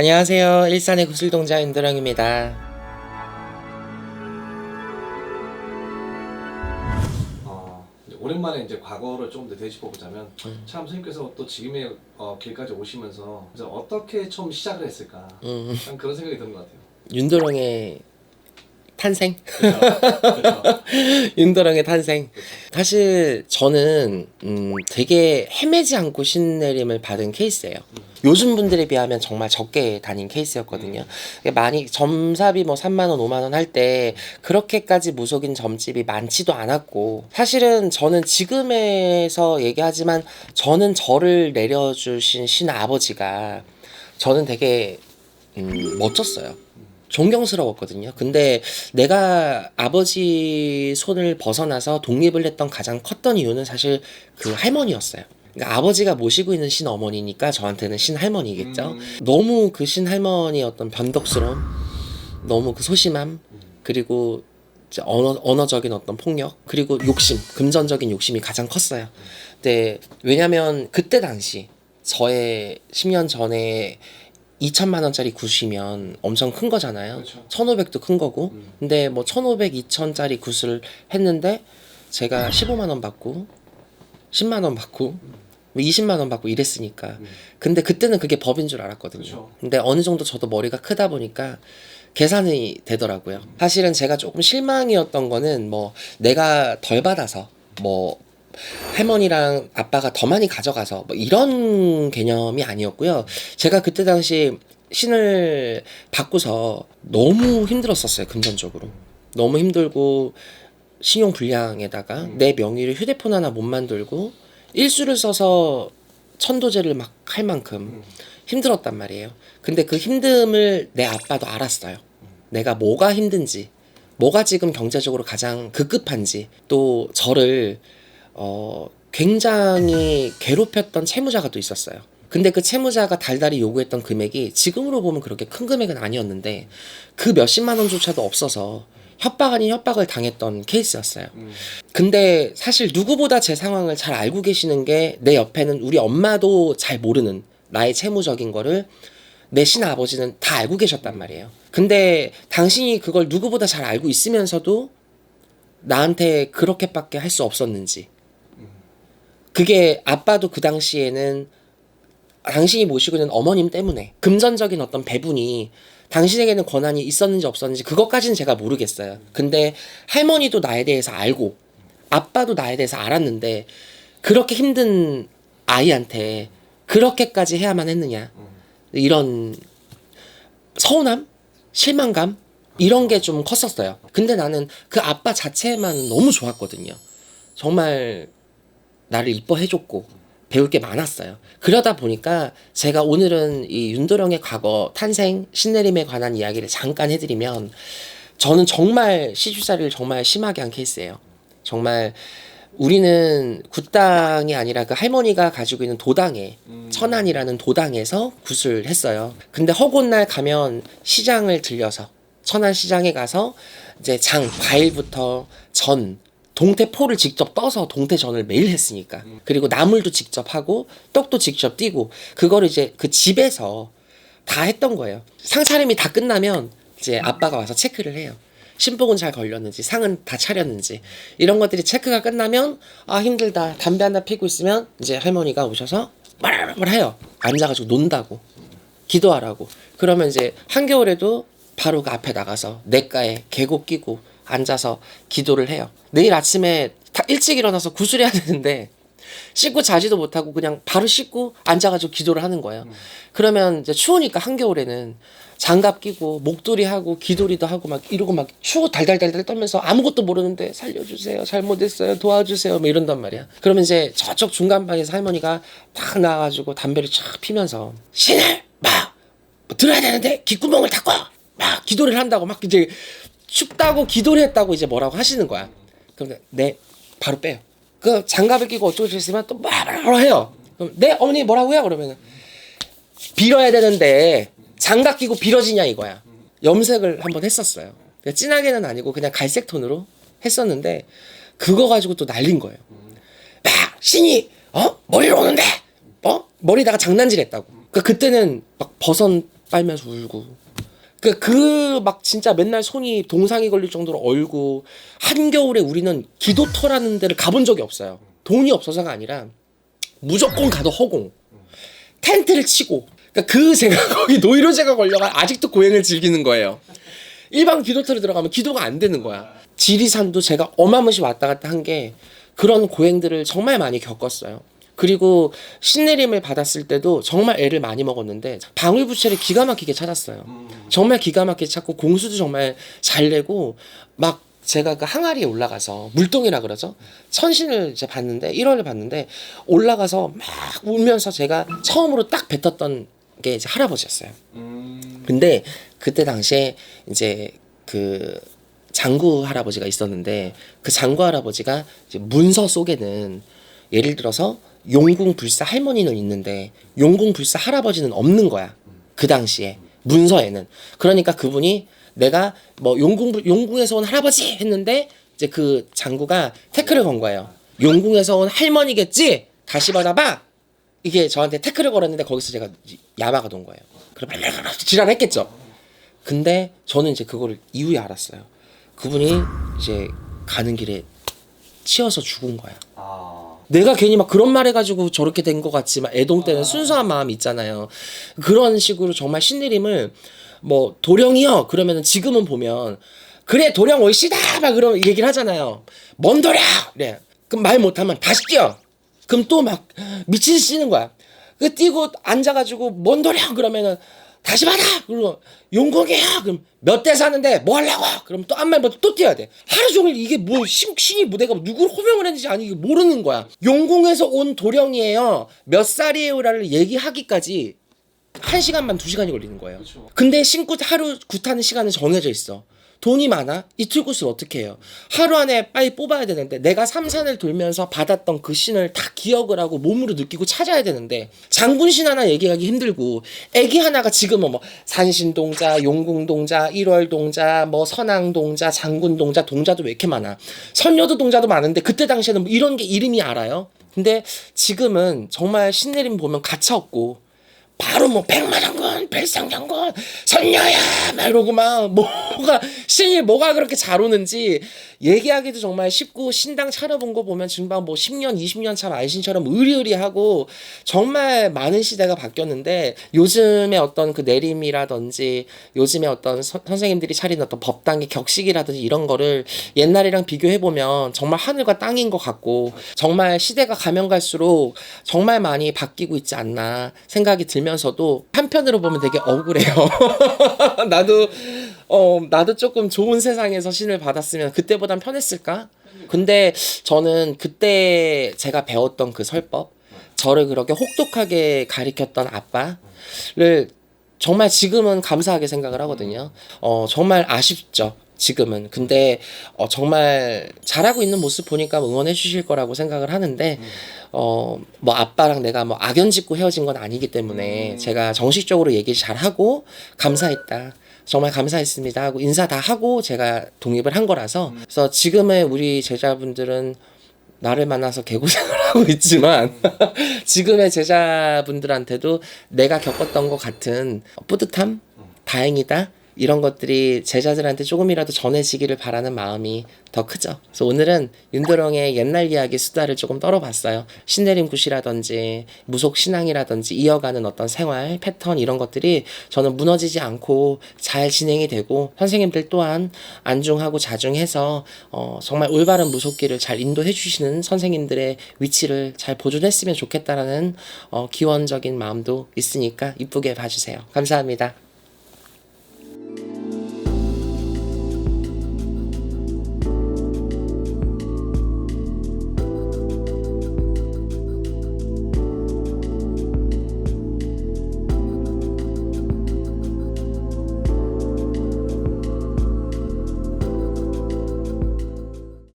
안녕하세요. 일산의 구슬동자 윤도령입니다. 이제 오랜만에 이제 과거를 좀 더 되짚어보자면 참 선생님께서 또 지금의 길까지 오시면서 이제 어떻게 처음 시작을 했을까 난 그런 생각이 드는 것 같아요. 윤도령의 탄생? 그렇죠? 그렇죠? 윤도령의 탄생. 사실 저는 되게 헤매지 않고 신내림을 받은 케이스예요. 요즘 분들에 비하면 정말 적게 다닌 케이스였거든요. 많이 점삽이 뭐 3만 원, 5만 원 할 때 그렇게까지 무속인 점집이 많지도 않았고, 사실은 저는 지금에서 얘기하지만 저는 저를 내려주신 신 아버지가 저는 되게 멋졌어요. 존경스러웠거든요. 근데 내가 아버지 손을 벗어나서 독립을 했던 가장 컸던 이유는 사실 그 할머니였어요. 그러니까 아버지가 모시고 있는 신어머니니까 저한테는 신할머니겠죠. 너무 그 신할머니의 어떤 변덕스러움, 너무 그 소심함, 그리고 이제 언어적인 어떤 폭력, 그리고 욕심, 금전적인 욕심이 가장 컸어요. 근데 왜냐면 그때 당시 저의 10년 전에 2천만 원짜리 굿이면 엄청 큰 거잖아요. 그렇죠. 1,500도 큰 거고. 근데 뭐 1,500, 2천짜리 굿을 했는데 제가 15만 원 받고 10만 원 받고 20만 원 받고 이랬으니까. 근데 그때는 그게 법인 줄 알았거든요. 그렇죠. 근데 어느 정도 저도 머리가 크다 보니까 계산이 되더라고요. 사실은 제가 조금 실망이었던 거는 뭐 내가 덜 받아서 뭐 할머니랑 아빠가 더 많이 가져가서 뭐 이런 개념이 아니었고요. 제가 그때 당시 신을 받고서 너무 힘들었었어요. 금전적으로 너무 힘들고, 신용 불량에다가 내 명의로 휴대폰 하나 못 만들고 일수를 써서 천도제를 막 할 만큼 힘들었단 말이에요. 근데 그 힘듦을 내 아빠도 알았어요. 내가 뭐가 힘든지, 뭐가 지금 경제적으로 가장 급급한지, 또 저를 굉장히 괴롭혔던 채무자가 또 있었어요. 근데 그 채무자가 달달이 요구했던 금액이 지금으로 보면 그렇게 큰 금액은 아니었는데 그 몇십만 원조차도 없어서 협박 아닌 협박을 당했던 케이스였어요. 근데 사실 누구보다 제 상황을 잘 알고 계시는 게 내 옆에는 우리 엄마도 잘 모르는 나의 채무적인 거를 내 신아버지는 다 알고 계셨단 말이에요. 근데 당신이 그걸 누구보다 잘 알고 있으면서도 나한테 그렇게밖에 할 수 없었는지, 그게 아빠도 그 당시에는 당신이 모시고 있는 어머님 때문에 금전적인 어떤 배분이 당신에게는 권한이 있었는지 없었는지 그것까지는 제가 모르겠어요. 근데 할머니도 나에 대해서 알고 아빠도 나에 대해서 알았는데 그렇게 힘든 아이한테 그렇게까지 해야만 했느냐, 이런 서운함? 실망감? 이런 게 좀 컸었어요. 근데 나는 그 아빠 자체만 너무 좋았거든요. 정말 나를 이뻐해줬고 배울 게 많았어요. 그러다 보니까 제가 오늘은 이 윤도령의 과거, 탄생, 신내림에 관한 이야기를 잠깐 해드리면, 저는 정말 시집살이를 정말 심하게 한 케이스예요. 정말 우리는 굿당이 아니라 그 할머니가 가지고 있는 도당에, 천안이라는 도당에서 굿을 했어요. 근데 허구날 가면 시장을 들려서, 천안시장에 가서 이제 과일부터 전, 동태포를 직접 떠서 동태전을 매일 했으니까, 그리고 나물도 직접 하고 떡도 직접 띄고 그거를 이제 그 집에서 다 했던 거예요. 상차림이 다 끝나면 이제 아빠가 와서 체크를 해요. 신복은 잘 걸렸는지, 상은 다 차렸는지, 이런 것들이 체크가 끝나면 아 힘들다, 담배 하나 피고 있으면 이제 할머니가 오셔서 뭐라 해요. 앉아가지고 논다고, 기도하라고. 그러면 이제 한겨울에도 바로 그 앞에 나가서 냇가에 계곡 끼고 앉아서 기도를 해요. 내일 아침에 다 일찍 일어나서 구슬해야 되는데 씻고 자지도 못하고 그냥 바로 씻고 앉아가지고 기도를 하는 거예요. 그러면 이제 추우니까 한겨울에는 장갑 끼고 목도리 하고 기도리도 하고 막 이러고 막 추워 달달달달 떨면서 아무것도 모르는데 살려주세요, 잘못했어요, 도와주세요, 뭐 이런단 말이야. 그러면 이제 저쪽 중간방에서 할머니가 딱 나와가지고 담배를 쫙 피면서 신을 막 들어야 되는데 귓구멍을 닫고 막 기도를 한다고, 막 이제 춥다고 기도를 했다고 이제 뭐라고 하시는 거야. 그럼 네, 바로 빼요. 그 장갑을 끼고 어쩌고 저쩌고 또 뭐라고 해요. 그럼 네, 어머니 뭐라고요? 그러면 빌어야 되는데 장갑 끼고 빌어지냐 이거야. 염색을 한번 했었어요. 진하게는 아니고 그냥 갈색 톤으로 했었는데 그거 가지고 또 날린 거예요. 막 신이 머리를 오는데 머리다가 장난질했다고. 그때는 막 버선 빨면서 울고. 그 막 진짜 맨날 손이 동상이 걸릴 정도로 얼고, 한겨울에 우리는 기도터라는 데를 가본 적이 없어요. 돈이 없어서가 아니라 무조건 가도 허공. 텐트를 치고. 그러니까 제가 거기 노이로제가 걸려가 아직도 고행을 즐기는 거예요. 일반 기도터를 들어가면 기도가 안 되는 거야. 지리산도 제가 어마무시 왔다 갔다 한 게 그런 고행들을 정말 많이 겪었어요. 그리고 신내림을 받았을 때도 정말 애를 많이 먹었는데 방울부채를 기가 막히게 찾았어요. 정말 기가 막히게 찾고 공수도 정말 잘 내고 막 제가 그 항아리에 올라가서 물동이라 그러죠. 천신을 이제 봤는데 1월에 봤는데 올라가서 막 울면서 제가 처음으로 딱 뱉었던 게 이제 할아버지였어요. 근데 그때 당시에 이제 그 장구 할아버지가 있었는데 그 장구 할아버지가 이제 문서 속에는 예를 들어서 용궁불사 할머니는 있는데 용궁불사 할아버지는 없는 거야. 그 당시에 문서에는. 그러니까 그분이 내가 뭐 용궁에서 온 할아버지 했는데 이제 그 장구가 태클을 건 거예요. 용궁에서 온 할머니겠지? 다시 받아봐. 이게 저한테 태클을 걸었는데 거기서 제가 야마가 돈 거예요. 그럼 지랄했겠죠. 근데 저는 이제 그거를 이후에 알았어요. 그분이 이제 가는 길에 치여서 죽은 거야. 내가 괜히 막 그런 말 해가지고 저렇게 된 것 같지만 애동 때는 순수한 마음이 있잖아요. 그런 식으로 정말 신내림을 뭐 도령이요 그러면은 지금은 보면 그래 도령 올시다 막 그런 얘기를 하잖아요. 뭔 도령 그래. 그럼 말 못하면 다시 뛰어. 그럼 또 막 미친 듯이 뛰는 거야. 그 뛰고 앉아가지고 뭔 도령 그러면은 다시 받아. 그리고 용궁이야. 그럼 몇 대 사는데 뭐 하려고? 그럼 또 앞말 보고 또 뛰어야 돼. 하루 종일 이게 뭐 신이 뭐 내가 누구를 호명을 했는지 아니 이게 모르는 거야. 용궁에서 온 도령이에요. 몇 살이에요라를 얘기하기까지 1시간만 2시간이 걸리는 거예요. 그쵸. 근데 신구 하루 굿하는 시간은 정해져 있어. 돈이 많아? 이틀 굿을 어떻게 해요? 하루 안에 빨리 뽑아야 되는데 내가 삼산을 돌면서 받았던 그 신을 다 기억을 하고 몸으로 느끼고 찾아야 되는데 장군신 하나 얘기하기 힘들고 애기 하나가 지금은 뭐 산신동자, 용궁동자, 1월동자, 뭐 선왕동자, 장군동자, 동자도 왜 이렇게 많아? 선녀도 동자도 많은데 그때 당시에는 뭐 이런 게 이름이 알아요? 근데 지금은 정말 신내림 보면 가차없고 바로 뭐 백마장군, 백상장군, 선녀야 막 이러고 막 뭐가 신이 뭐가 그렇게 잘 오는지 얘기하기도 정말 쉽고 신당 차려본 거 보면 지금 뭐 10년, 20년 차 만신처럼 의리의리하고 정말 많은 시대가 바뀌었는데 요즘에 어떤 그 내림이라든지 요즘에 어떤 선생님들이 차린 어떤 법당의 격식이라든지 이런 거를 옛날이랑 비교해보면 정말 하늘과 땅인 것 같고 정말 시대가 가면 갈수록 정말 많이 바뀌고 있지 않나 생각이 들면서도 한편으로 보면 되게 억울해요. 나도 조금 좋은 세상에서 신을 받았으면 그때보단 편했을까? 근데 저는 그때 제가 배웠던 그 설법, 저를 그렇게 혹독하게 가리켰던 아빠를 정말 지금은 감사하게 생각을 하거든요. 정말 아쉽죠. 지금은. 근데 정말 잘하고 있는 모습 보니까 응원해 주실 거라고 생각을 하는데 뭐 아빠랑 내가 뭐 악연 짓고 헤어진 건 아니기 때문에 제가 정식적으로 얘기를 잘하고 감사했다. 정말 감사했습니다 하고 인사 다 하고 제가 독립을 한 거라서 그래서 지금의 우리 제자분들은 나를 만나서 개고생을 하고 있지만 지금의 제자분들한테도 내가 겪었던 것 같은 뿌듯함, 다행이다 이런 것들이 제자들한테 조금이라도 전해지기를 바라는 마음이 더 크죠. 그래서 오늘은 윤도령의 옛날 이야기 수다를 조금 떨어봤어요. 신내림 굿이라든지 무속 신앙이라든지 이어가는 어떤 생활 패턴 이런 것들이 저는 무너지지 않고 잘 진행이 되고 선생님들 또한 안중하고 자중해서 정말 올바른 무속길을 잘 인도해 주시는 선생님들의 위치를 잘 보존했으면 좋겠다라는 기원적인 마음도 있으니까 이쁘게 봐주세요. 감사합니다.